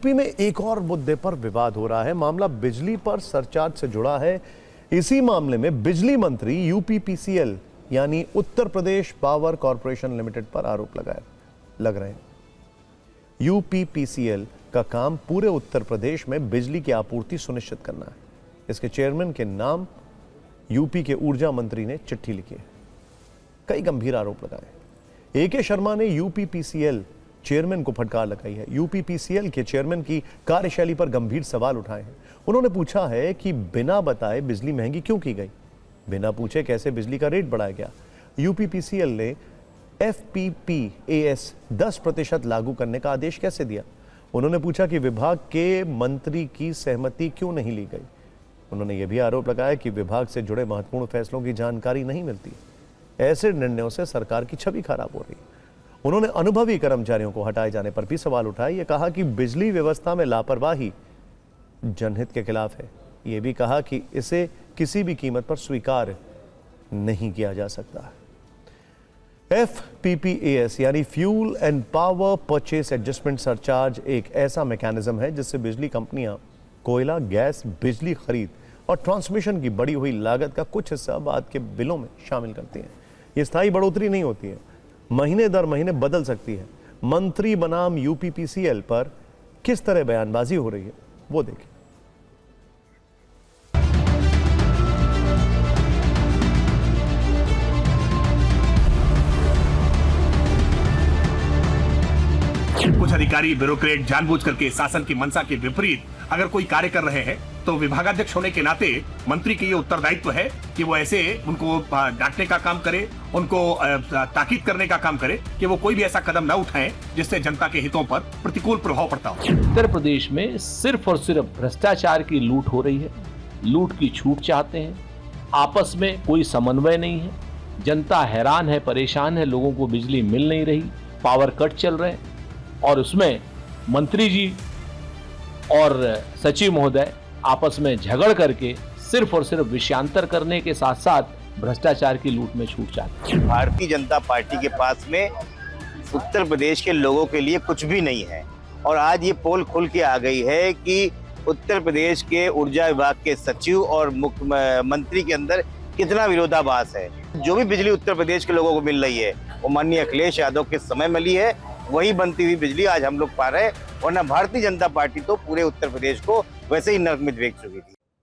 UP में एक और मुद्दे पर विवाद हो रहा है। मामला बिजली पर सरचार्ज से जुड़ा है। इसी मामले में बिजली मंत्री यूपीपीसीएल यानी Uttar Pradesh power corporation limited पर आरोप लग रहे हैं। यूपीपीसीएल का काम पूरे उत्तर प्रदेश में बिजली की आपूर्ति सुनिश्चित करना है। इसके चेयरमैन के नाम यूपी के ऊर्जा मंत्री ने चिट्ठी लिखी है। कई गंभीर आरोप लगाए। एके शर्मा ने यूपीपीसीएल चेयरमैन को फटकार लगाई है। यूपीपीसीएल के चेयरमैन की कार्यशैली पर गंभीर सवाल उठाए हैं। उन्होंने पूछा है कि बिना बताए बिजली महंगी क्यों की गई, बिना पूछे कैसे बिजली का रेट बढ़ाया गया। यूपीपीसीएल ने एफपीपीएएस 10% लागू करने का आदेश कैसे दिया। उन्होंने पूछा कि विभाग के मंत्री की सहमति क्यों नहीं ली गई। उन्होंने यह भी आरोप लगाया कि विभाग से जुड़े महत्वपूर्ण फैसलों की जानकारी नहीं मिलती। ऐसे निर्णयों से सरकार की छवि खराब हो रही है। उन्होंने अनुभवी कर्मचारियों को हटाए जाने पर भी सवाल उठाए। यह कहा कि बिजली व्यवस्था में लापरवाही जनहित के खिलाफ है। यह भी कहा कि इसे किसी भी कीमत पर स्वीकार नहीं किया जा सकता। एफपीपीएएस यानी fuel and power purchase adjustment surcharge एक ऐसा मैकेनिज्म है जिससे बिजली कंपनियां कोयला, गैस, बिजली खरीद और ट्रांसमिशन की बढ़ी हुई लागत का कुछ हिस्सा बाद के बिलों में शामिल करती हैं। ये स्थायी बढ़ोतरी नहीं होती है, महीने दर महीने बदल सकती है। मंत्री बनाम यूपीपीसीएल पर किस तरह बयानबाजी हो रही है वो देखिए। कुछ अधिकारी ब्यूरोक्रेट जानबूझ करके शासन की मंशा के विपरीत अगर कोई कार्य कर रहे हैं तो विभागाध्यक्ष होने के नाते मंत्री के ये उत्तरदायित्व है कि वो ऐसे उनको डांटने का काम करे, उनको ताकीद करने का काम करे कि वो कोई भी ऐसा कदम न उठाएं जिससे जनता के हितों पर प्रतिकूल प्रभाव पड़ता हो। उत्तर प्रदेश में सिर्फ और सिर्फ भ्रष्टाचार की लूट हो रही है। लूट की छूट चाहते हैं, आपस में कोई समन्वय नहीं है। जनता हैरान है, परेशान है, लोगों को बिजली मिल नहीं रही, पावर कट चल रहे हैं और उसमें मंत्री जी और सचिव महोदय आपस में झगड़ करके सिर्फ और सिर्फ विषयांतर करने के साथ साथ भ्रष्टाचार की लूट में छूट जाते हैं। भारतीय जनता पार्टी के पास में उत्तर प्रदेश के लोगों के लिए कुछ भी नहीं है और आज ये पोल खुल के आ गई है कि उत्तर प्रदेश के ऊर्जा विभाग के सचिव और मुख्यमंत्री के अंदर कितना विरोधाभास है। जो भी बिजली उत्तर प्रदेश के लोगों को मिल रही है वो माननीय अखिलेश यादव के समय मिली है, वही बनती हुई बिजली आज हम लोग पा रहे हैं। वरना भारतीय जनता पार्टी तो पूरे उत्तर प्रदेश को वैसे ही नरक में देख चुकी थी।